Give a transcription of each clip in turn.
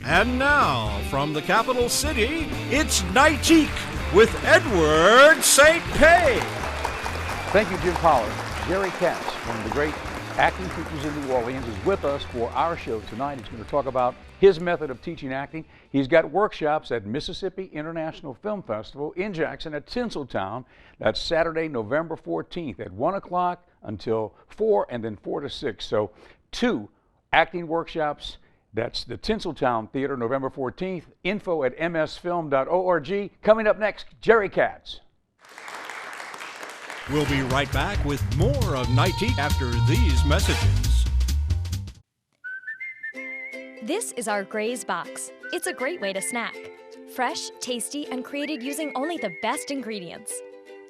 And now, from the capital city, it's Nightique with Edward St. Pay. Thank you, Jim Pollard. Jerry Katz, one of the great acting teachers in New Orleans, is with us for our show tonight. He's going to talk about his method of teaching acting. He's got workshops at Mississippi International Film Festival in Jackson at Tinseltown. That's Saturday, November 14th at 1 o'clock until 4 and then 4 to 6. So 2 acting workshops. That's the Tinseltown Theater, November 14th. Info at msfilm.org. Coming up next, Jerry Katz. We'll be right back with more of Nightique after these messages. This is our Gray's Box. It's a great way to snack. Fresh, tasty, and created using only the best ingredients.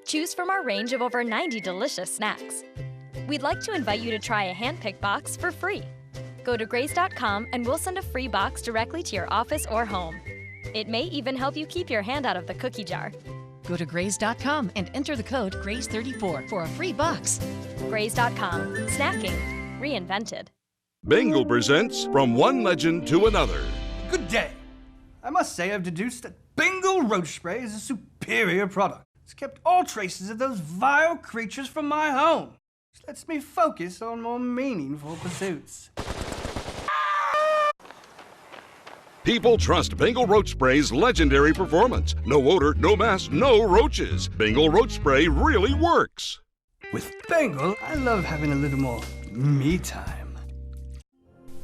Choose from our range of over 90 delicious snacks. We'd like to invite you to try a hand-picked box for free. Go to grays.com and we'll send a free box directly to your office or home. It may even help you keep your hand out of the cookie jar. Go to grays.com and enter the code GRAYS34 for a free box. Grays.com. Snacking. Reinvented. Bengal presents From One Legend to Another. Good day. I must say I've deduced that Bengal roach spray is a superior product. It's kept all traces of those vile creatures from my home. Which lets me focus on more meaningful pursuits. People trust Bengal Roach Spray's legendary performance. No odor, no mess, no roaches. Bengal Roach Spray really works. With Bengal, I love having a little more me time.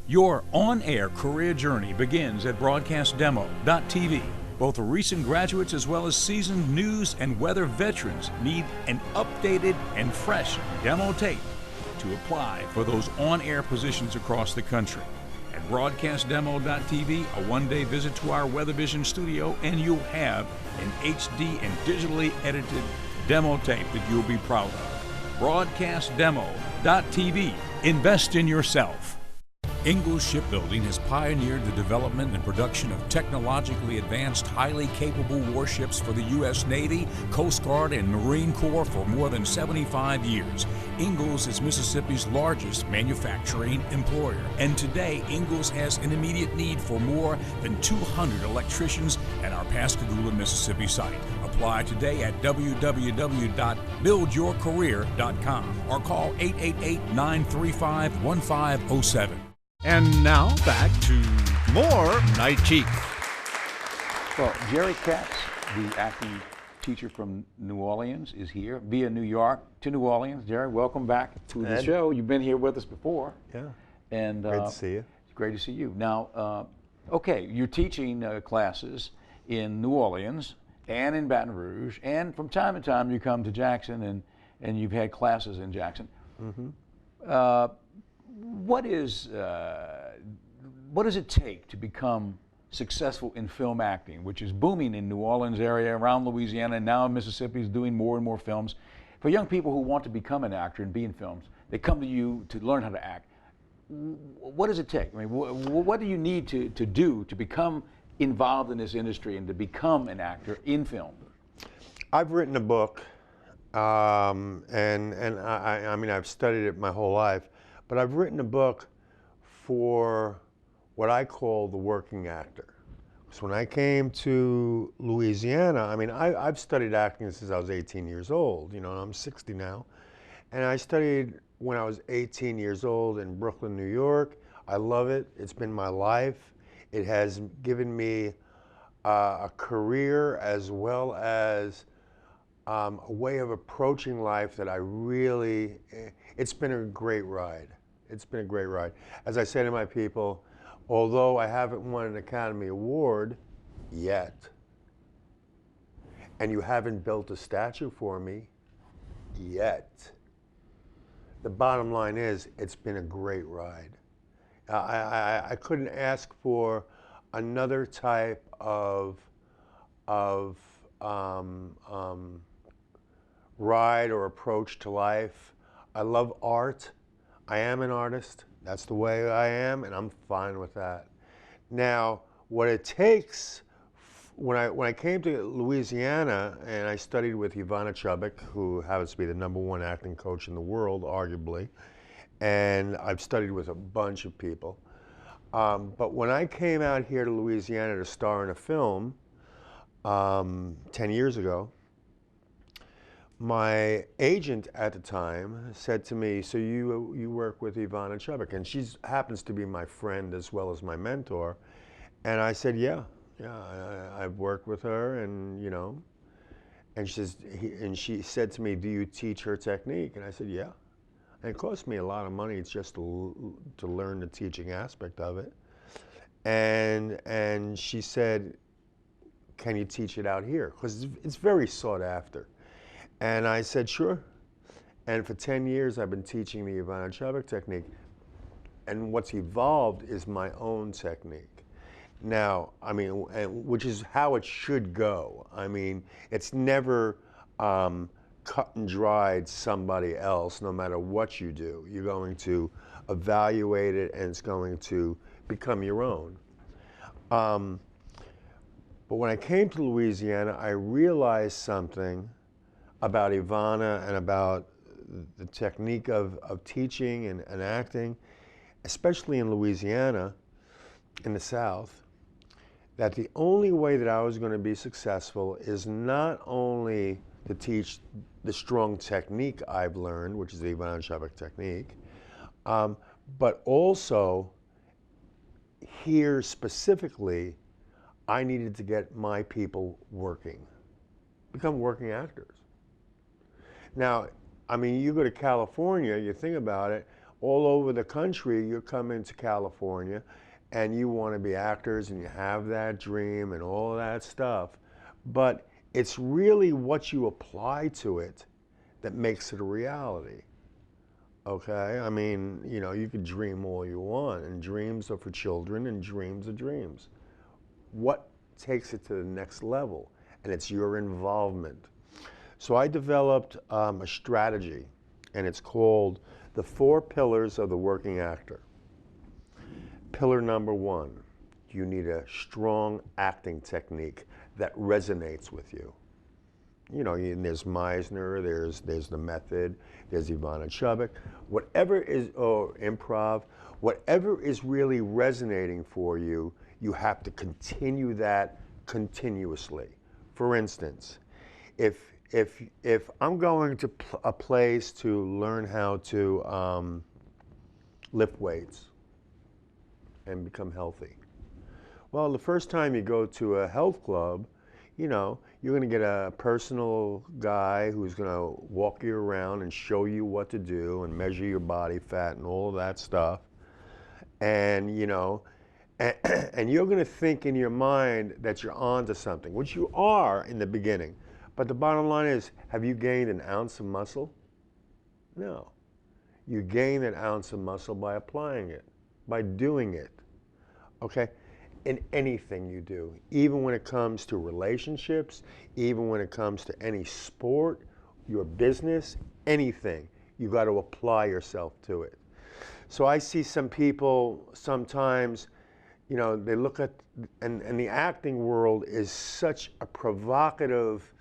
Your on-air career journey begins at broadcastdemo.tv. Both recent graduates as well as seasoned news and weather veterans need an updated and fresh demo tape to apply for those on-air positions across the country. At broadcastdemo.tv, a one-day visit to our WeatherVision studio, and you'll have an HD and digitally edited demo tape that you'll be proud of. Broadcastdemo.tv. Invest in yourself. Ingalls Shipbuilding has pioneered the development and production of technologically advanced, highly capable warships for the U.S. Navy, Coast Guard, and Marine Corps for more than 75 years. Ingalls is Mississippi's largest manufacturing employer, and today Ingalls has an immediate need for more than 200 electricians at our Pascagoula, Mississippi site. Apply today at www.buildyourcareer.com or call 888-935-1507. And now back to more Nightique. Well, Jerry Katz, the acting teacher from New Orleans, is here via New York to New Orleans. Jerry, welcome back to the show. You've been here with us before. Yeah. And great to see you. It's great to see you. Now, okay, you're teaching classes in New Orleans and in Baton Rouge, and from time to time you come to Jackson and you've had classes in Jackson. Mm-hmm. What does it take to become successful in film acting, which is booming in New Orleans area, around Louisiana, and now Mississippi is doing more and more films? For young people who want to become an actor and be in films, they come to you to learn how to act. What does it take? I mean, what do you need to do to become involved in this industry and to become an actor in film? I've written a book, and I mean, I've studied it my whole life. But I've written a book for what I call the working actor. So when I came to Louisiana, I mean, I've studied acting since I was 18 years old, and I'm 60 now. And I studied when I was 18 years old in Brooklyn, New York. I love it. It's been my life. It has given me a career as well as a way of approaching life that it's been a great ride. It's been a great ride. As I say to my people, although I haven't won an Academy Award yet, and you haven't built a statue for me yet, the bottom line is it's been a great ride. I couldn't ask for another type of ride or approach to life. I love art. I am an artist. That's the way I am, and I'm fine with that. Now, what it takes, when I came to Louisiana and I studied with Ivana Chubbuck, who happens to be the #1 acting coach in the world, arguably, and I've studied with a bunch of people, But when I came out here to Louisiana to star in a film 10 years ago, my agent at the time said to me, so you work with Ivana Chubbuck, and she happens to be my friend as well as my mentor. And I said, yeah, I've worked with her, and you know. And she said to me, do you teach her technique? And I said, yeah. And it cost me a lot of money just to learn the teaching aspect of it. And she said, can you teach it out here? Because it's very sought after. And I said, sure. And for 10 years, I've been teaching the Ivana Chubbuck technique. And what's evolved is my own technique. Now, I mean, which is how it should go. I mean, it's never cut and dried somebody else, no matter what you do. You're going to evaluate it, and it's going to become your own. But when I came to Louisiana, I realized something about Ivana and about the technique of teaching and acting, especially in Louisiana, in the South, that the only way that I was going to be successful is not only to teach the strong technique I've learned, which is the Ivana Chubbuck technique, but also here specifically, I needed to get my people working, become working actors. Now, I mean, you go to California, you think about it, all over the country, you're coming to California and you want to be actors and you have that dream and all of that stuff. But it's really what you apply to it that makes it a reality. Okay? I mean, you know, you can dream all you want, and dreams are for children and dreams are dreams. What takes it to the next level? And it's your involvement. So I developed a strategy, and it's called the 4 pillars of the working actor. Pillar number 1, you need a strong acting technique that resonates with you. You know, there's Meisner, there's the method, there's Ivana Chubbuck, whatever is, or improv, whatever is really resonating for you, you have to continue that continuously. For instance, if I'm going to a place to learn how to lift weights and become healthy, well, the first time you go to a health club, you know, you're going to get a personal guy who's going to walk you around and show you what to do and measure your body fat and all of that stuff. And, you know, and you're going to think in your mind that you're on to something, which you are in the beginning. But the bottom line is, have you gained an ounce of muscle? No. You gain an ounce of muscle by applying it, by doing it. Okay? In anything you do, even when it comes to relationships, even when it comes to any sport, your business, anything, you got to apply yourself to it. So I see some people sometimes, you know, they look at, and the acting world is such a provocative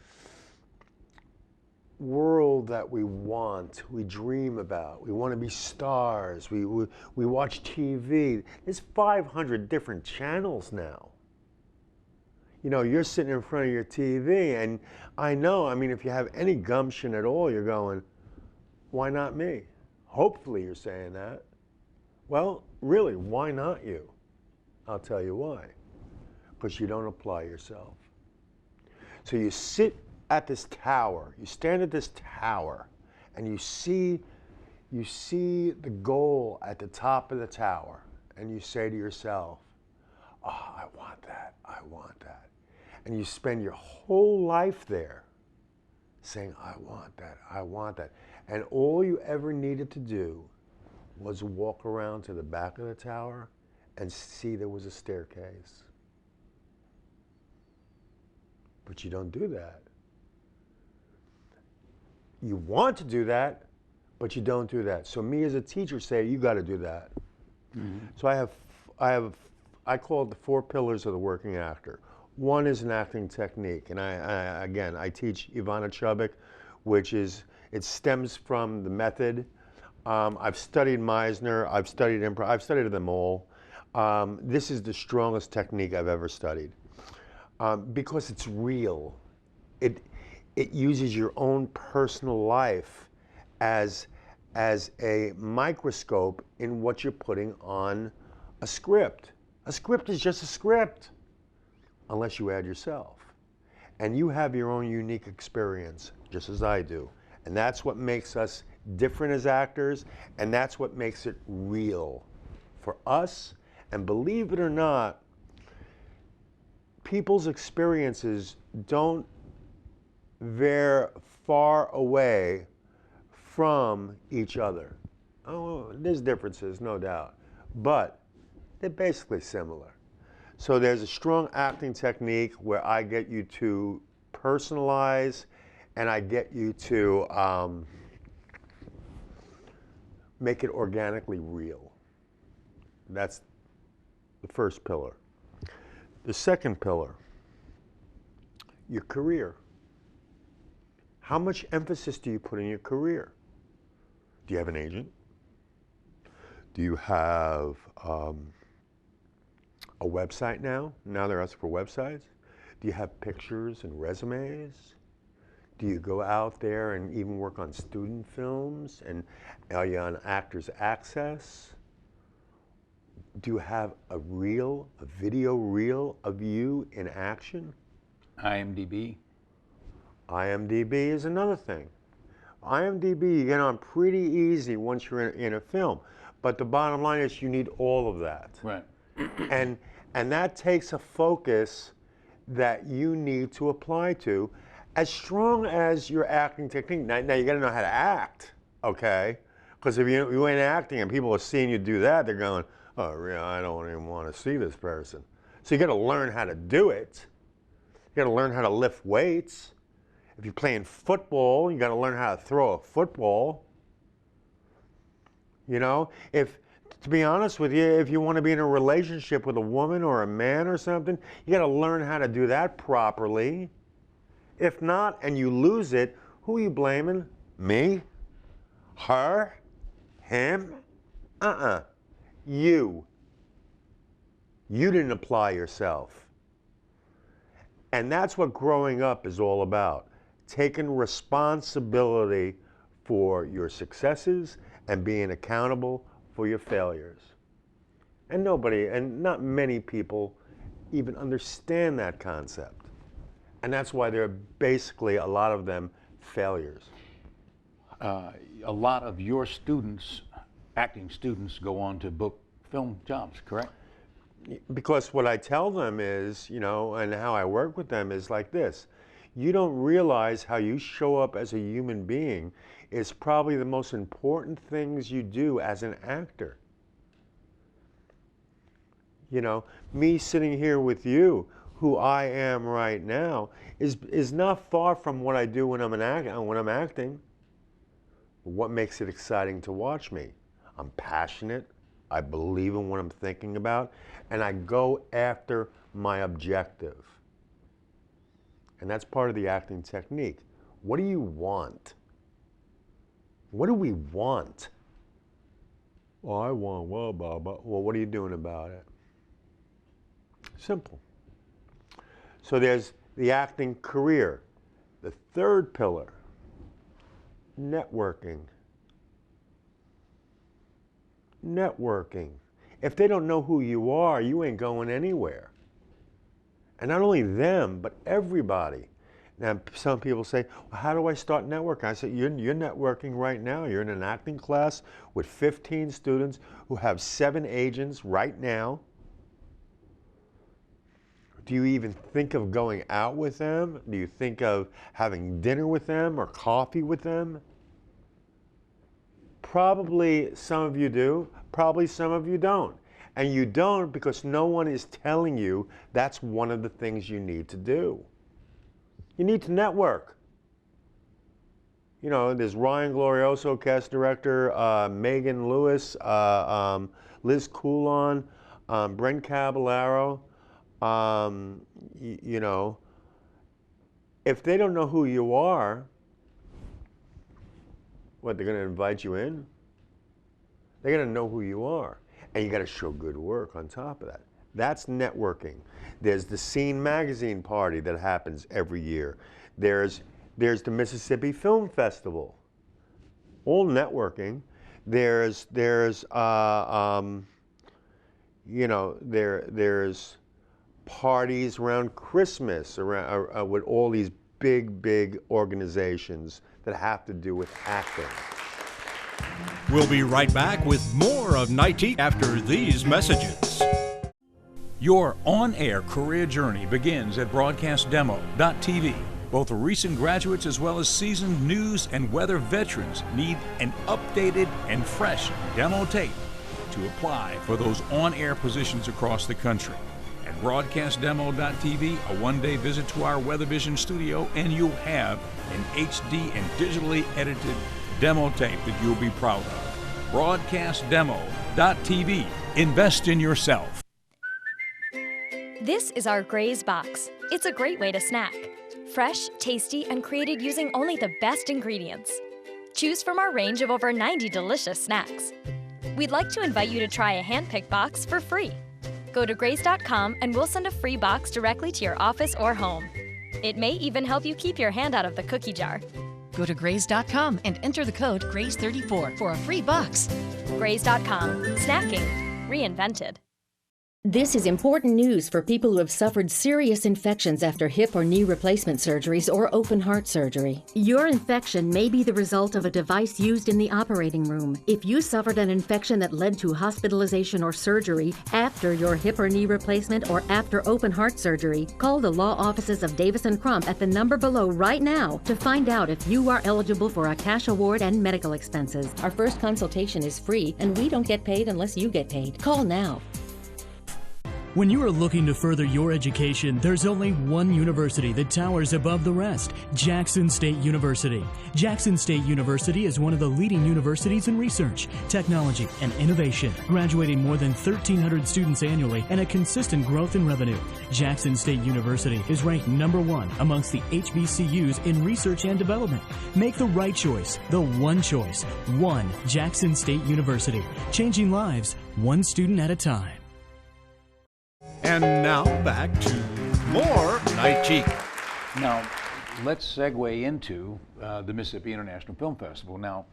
world that we want, we dream about. We want to be stars. We watch TV. There's 500 different channels now. You know, you're sitting in front of your TV, and I know, I mean, if you have any gumption at all, you're going, why not me? Hopefully you're saying that. Well, really, why not you? I'll tell you why. Because you don't apply yourself. So you sit at this tower, you stand at this tower, and you see the goal at the top of the tower, and you say to yourself, oh, I want that, I want that. And you spend your whole life there saying, I want that, I want that. And all you ever needed to do was walk around to the back of the tower and see there was a staircase. But you don't do that. You want to do that, but you don't do that. So me as a teacher say, you got to do that. Mm-hmm. So I call it the 4 pillars of the working actor. 1 is an acting technique, and I teach Ivana Chubbuck, which is, it stems from the method. I've studied Meisner, I've studied improv, I've studied them all. This is the strongest technique I've ever studied because it's real. It uses your own personal life as a microscope in what you're putting on a script. A script is just a script, unless you add yourself. And you have your own unique experience, just as I do. And that's what makes us different as actors, and that's what makes it real for us. And believe it or not, people's experiences don't veer far away from each other. Oh, there's differences, no doubt, but they're basically similar. So there's a strong acting technique where I get you to personalize and I get you to make it organically real. That's the first pillar. The second pillar, your career. How much emphasis do you put in your career? Do you have an agent? Do you have a website now? Now they're asking for websites. Do you have pictures and resumes? Do you go out there and even work on student films? And are you on Actors Access? Do you have a video reel of you in action? IMDb. IMDb is another thing. IMDb you get on pretty easy once you're in a film. But the bottom line is you need all of that. Right. And that takes a focus that you need to apply to as strong as your acting technique. Now you got to know how to act, okay? Because if you ain't acting and people are seeing you do that, they're going, oh, really, I don't even want to see this person. So you got to learn how to do it. You got to learn how to lift weights. If you're playing football, you got to learn how to throw a football. You know, to be honest with you, if you want to be in a relationship with a woman or a man or something, you got to learn how to do that properly. If not, and you lose it, who are you blaming? Me? Her? Him? You. You didn't apply yourself. And that's what growing up is all about. Taking responsibility for your successes and being accountable for your failures. And not many people even understand that concept. And that's why there are basically a lot of them failures. A lot of your students, acting students, go on to book film jobs, correct? Because what I tell them is, and how I work with them is like this. You don't realize how you show up as a human being is probably the most important things you do as an actor. Me sitting here with you, who I am right now, is not far from what I do when I'm acting. What makes it exciting to watch me? I'm passionate. I believe in what I'm thinking about, and I go after my objective. And that's part of the acting technique. What do you want? What do we want? Well, I want, well, blah, blah. Well, what are you doing about it? Simple. So there's the acting career. The third pillar, networking. Networking. If they don't know who you are, you ain't going anywhere. And not only them, but everybody. Now, some people say, well, how do I start networking? I say, you're networking right now. You're in an acting class with 15 students who have 7 agents right now. Do you even think of going out with them? Do you think of having dinner with them or coffee with them? Probably some of you do. Probably some of you don't. And you don't because no one is telling you that's one of the things you need to do. You need to network. There's Ryan Glorioso, cast director, Megan Lewis, Liz Coulon, Brent Caballero. If they don't know who you are, what, they're going to invite you in? They're going to know who you are. and you got to show good work on top of that. That's networking. There's the Scene Magazine party that happens every year. There's the Mississippi Film Festival. All networking. There's parties around Christmas with all these big organizations that have to do with acting. We'll be right back with more of Nightique after these messages. Your on-air career journey begins at broadcastdemo.tv. Both recent graduates as well as seasoned news and weather veterans need an updated and fresh demo tape to apply for those on-air positions across the country. At broadcastdemo.tv, a one-day visit to our WeatherVision studio, and you'll have an HD and digitally edited demo tape that you'll be proud of. Broadcastdemo.tv. Invest in yourself. This is our Graze Box. It's a great way to snack. Fresh, tasty, and created using only the best ingredients. Choose from our range of over 90 delicious snacks. We'd like to invite you to try a hand-picked box for free. Go to graze.com and we'll send a free box directly to your office or home. It may even help you keep your hand out of the cookie jar. Go to graze.com and enter the code GRAZE34 for a free box. Graze.com. Snacking. Reinvented. This is important news for people who have suffered serious infections after hip or knee replacement surgeries or open heart surgery. Your infection may be the result of a device used in the operating room. If you suffered an infection that led to hospitalization or surgery after your hip or knee replacement or after open heart surgery, call the law offices of Davis & Crump at the number below right now to find out if you are eligible for a cash award and medical expenses. Our first consultation is free, and we don't get paid unless you get paid. Call now. When you are looking to further your education, there's only one university that towers above the rest, Jackson State University. Jackson State University is one of the leading universities in research, technology, and innovation, graduating more than 1,300 students annually and a consistent growth in revenue. Jackson State University is ranked #1 amongst the HBCUs in research and development. Make the right choice, the one choice, one Jackson State University, changing lives one student at a time. And now back to more Nightique. Now, let's segue into the Mississippi International Film Festival. Now,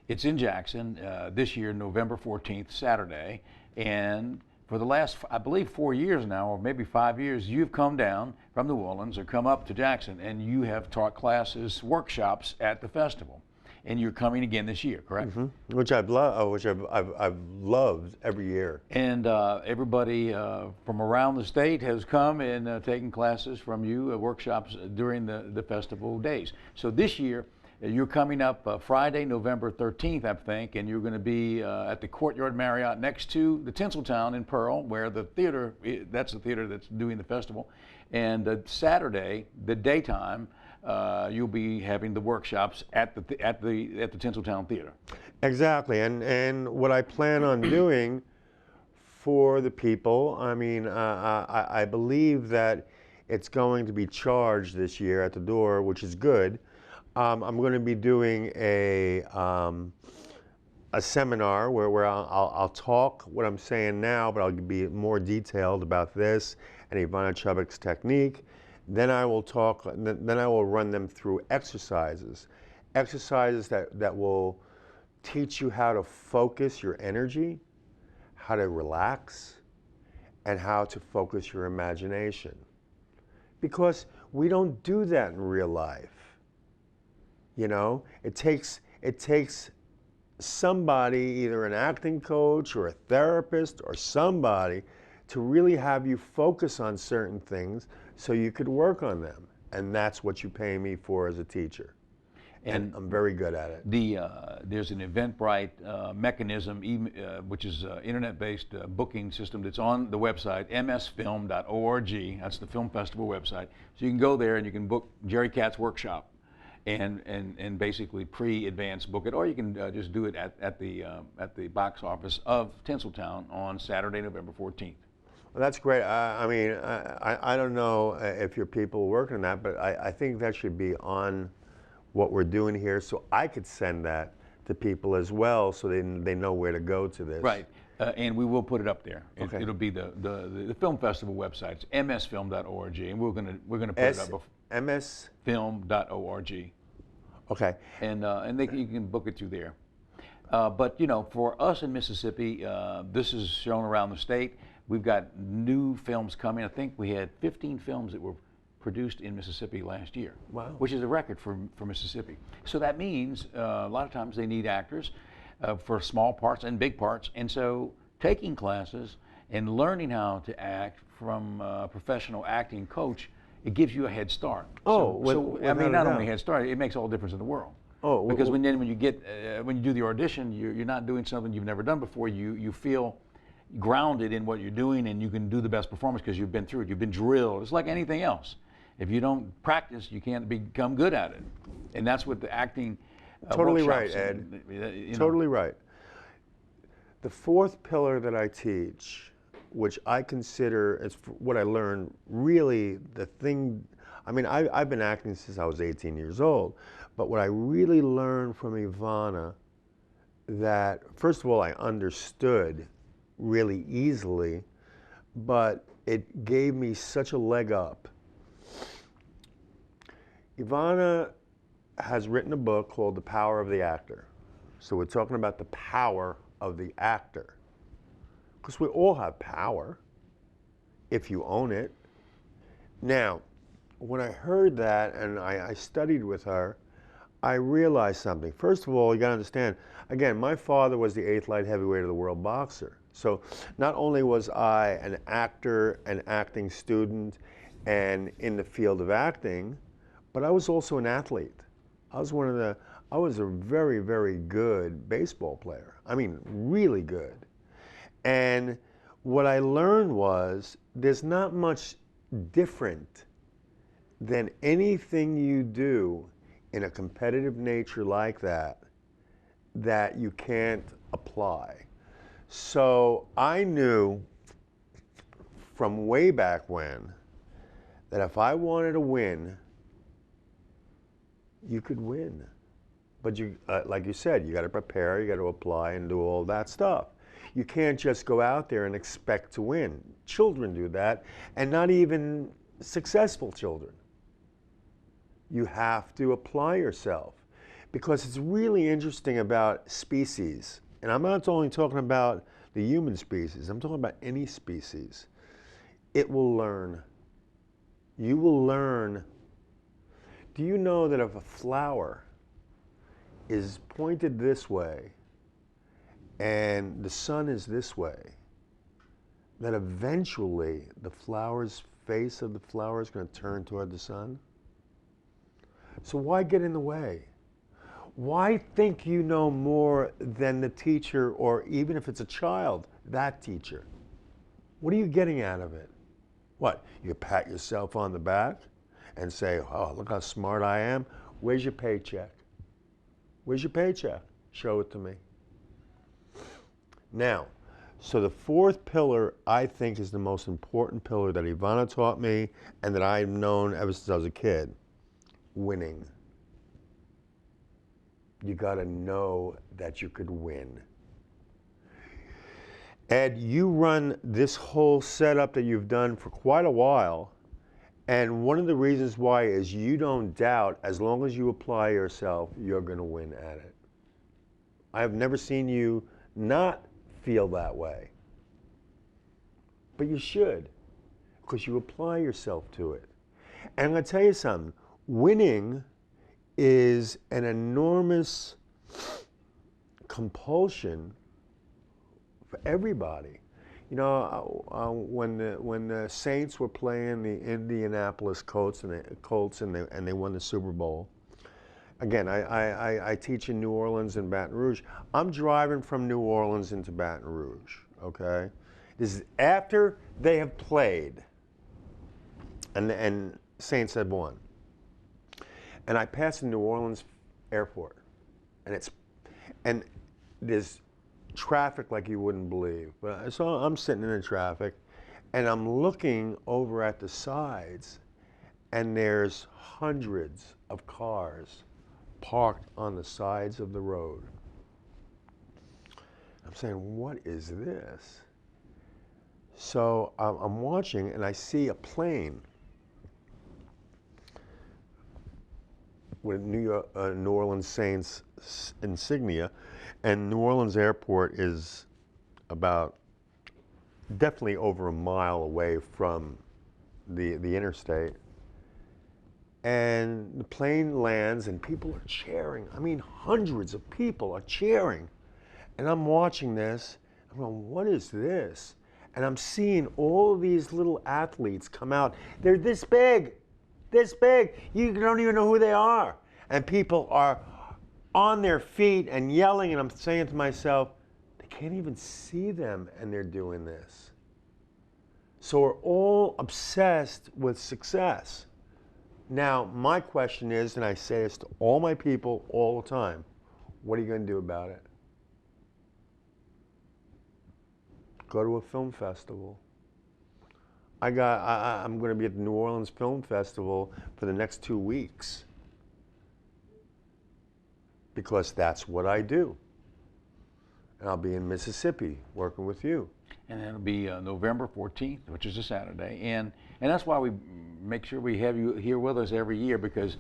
it's in Jackson this year, November 14th, Saturday, and for the last, I believe, 4 years now, or maybe 5 years, you've come down from New Orleans or come up to Jackson, and you have taught classes, workshops at the festival. And you're coming again this year, correct? Mm-hmm. Which I've loved every year. And everybody from around the state has come and taken classes from you, workshops during the festival days. So this year, you're coming up Friday, November 13th, I think, and you're going to be at the Courtyard Marriott next to the Tinseltown in Pearl, where the theater, that's the theater that's doing the festival. And Saturday, the daytime, you'll be having the workshops at the Tinseltown Theater. Exactly, and what I plan on doing for the people, I mean, I believe that it's going to be charged this year at the door, which is good. I'm going to be doing a seminar where I'll talk what I'm saying now, but I'll be more detailed about this and Ivana Chubbuck's technique. Then I will talk. Then I will run them through exercises that will teach you how to focus your energy, how to relax, and how to focus your imagination. Because we don't do that in real life. You know, it takes somebody, either an acting coach or a therapist or somebody, to really have you focus on certain things so you could work on them. And that's what you pay me for as a teacher. And I'm very good at it. There's an Eventbrite mechanism, which is an internet-based booking system that's on the website, msfilm.org. That's the film festival website. So you can go there and you can book Jerry Katz workshop and basically pre-advance book it, or you can just do it at the box office of Tinseltown on Saturday, November 14th. Well, that's great. I mean, I don't know if your people are working on that, but I think that should be on what we're doing here, so I could send that to people as well, so they know where to go to this. Right. And we will put it up there. Okay. It'll be the film festival website. It's msfilm.org, and we're gonna put it up. msfilm.org. Okay. And you can book it through there. But you know, for us in Mississippi, this is shown around the state. We've got new films coming. I think we had 15 films that were produced in Mississippi last year. Wow. Which is a record for Mississippi. So that means a lot of times they need actors for small parts and big parts. And so taking classes and learning how to act from a professional acting coach, it gives you a head start. Oh, I mean, not only a head start, it makes all the difference in the world. Oh, because when you do the audition, you're not doing something you've never done before. You feel grounded in what you're doing, and you can do the best performance because you've been through it. You've been drilled. It's like anything else. If you don't practice, you can't become good at it. And that's what the acting totally right, workshops Ed. Totally right. The fourth pillar that I teach, which I consider as what I learned, really the thing. I mean, I've been acting since I was 18 years old, but what I really learned from Ivana, that first of all I understood really easily, but it gave me such a leg up. Ivana has written a book called The Power of the Actor. So we're talking about the power of the actor. Because we all have power, if you own it. Now, when I heard that and I studied with her, I realized something. First of all, you gotta understand, again, my father was the 8th light heavyweight of the world boxer. So not only was I an actor, an acting student, and in the field of acting, but I was also an athlete. I was a very, very good baseball player. I mean, really good. And what I learned was there's not much different than anything you do in a competitive nature like that you can't apply. So I knew from way back when that if I wanted to win, you could win. But you, like you said, you got to prepare, you got to apply and do all that stuff. You can't just go out there and expect to win. Children do that, and not even successful children. You have to apply yourself, because it's really interesting about species. And I'm not only talking about the human species, I'm talking about any species. It will learn. You will learn. Do you know that if a flower is pointed this way and the sun is this way, that eventually the face of the flower is going to turn toward the sun? So why get in the way? Why think you know more than the teacher, or even if it's a child, that teacher? What are you getting out of it? What, you pat yourself on the back and say, oh, look how smart I am? Where's your paycheck? Where's your paycheck? Show it to me. Now, so the fourth pillar, I think, is the most important pillar that Ivana taught me and that I've known ever since I was a kid. Winning. You gotta know that you could win. Ed, you run this whole setup that you've done for quite a while, and one of the reasons why is you don't doubt, as long as you apply yourself, you're gonna win at it. I have never seen you not feel that way. But you should, because you apply yourself to it. And I'm gonna tell you something, winning is an enormous compulsion for everybody. You know, when the Saints were playing the Indianapolis Colts and they won the Super Bowl. Again, I teach in New Orleans and Baton Rouge. I'm driving from New Orleans into Baton Rouge. Okay, this is after they have played, and Saints had won. And I pass the New Orleans airport, and there's traffic like you wouldn't believe. So I'm sitting in the traffic, and I'm looking over at the sides, and there's hundreds of cars parked on the sides of the road. I'm I'm saying, what is this? So I'm watching, and I see a plane with New Orleans Saints insignia, and New Orleans Airport is about definitely over a mile away from the interstate. And the plane lands, and people are cheering. I mean, hundreds of people are cheering. And I'm watching this. I'm going, what is this? And I'm seeing all these little athletes come out. They're this big, this big. You don't even know who they are. And people are on their feet and yelling. And I'm saying to myself, they can't even see them, and they're doing this. So we're all obsessed with success. Now, my question is, and I say this to all my people all the time, what are you going to do about it? Go to a film festival. I'm going to be at the New Orleans Film Festival for the next 2 weeks because that's what I do. And I'll be in Mississippi working with you. And it'll be November 14th, which is a Saturday. And that's why we make sure we have you here with us every year, because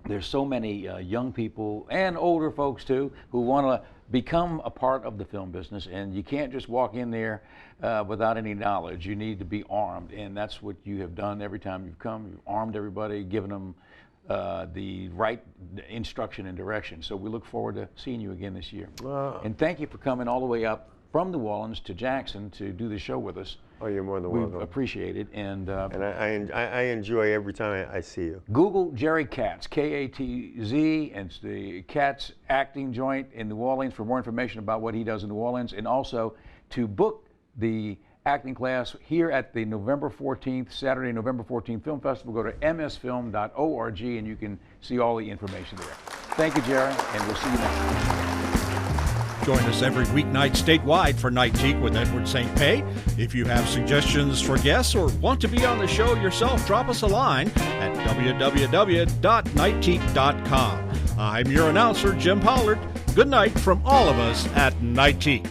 there's so many young people and older folks too who want to become a part of the film business, and you can't just walk in there without any knowledge. You need to be armed, and that's what you have done every time you've come. You've armed everybody, given them the right instruction and direction. So we look forward to seeing you again this year. And thank you for coming all the way up from New Orleans to Jackson to do the show with us. Oh, you're more than welcome. We appreciate it. And I enjoy every time I see you. Google Jerry Katz, K-A-T-Z, and it's the Katz acting joint in New Orleans for more information about what he does in New Orleans, and also to book the acting class here at the November 14th, Saturday, November 14th Film Festival. Go to msfilm.org and you can see all the information there. Thank you, Jerry, and we'll see you next time. Join us every weeknight statewide for Nightique with Edward St. Pé. If you have suggestions for guests or want to be on the show yourself, drop us a line at www.nightique.com. I'm your announcer, Jim Pollard. Good night from all of us at Nightique.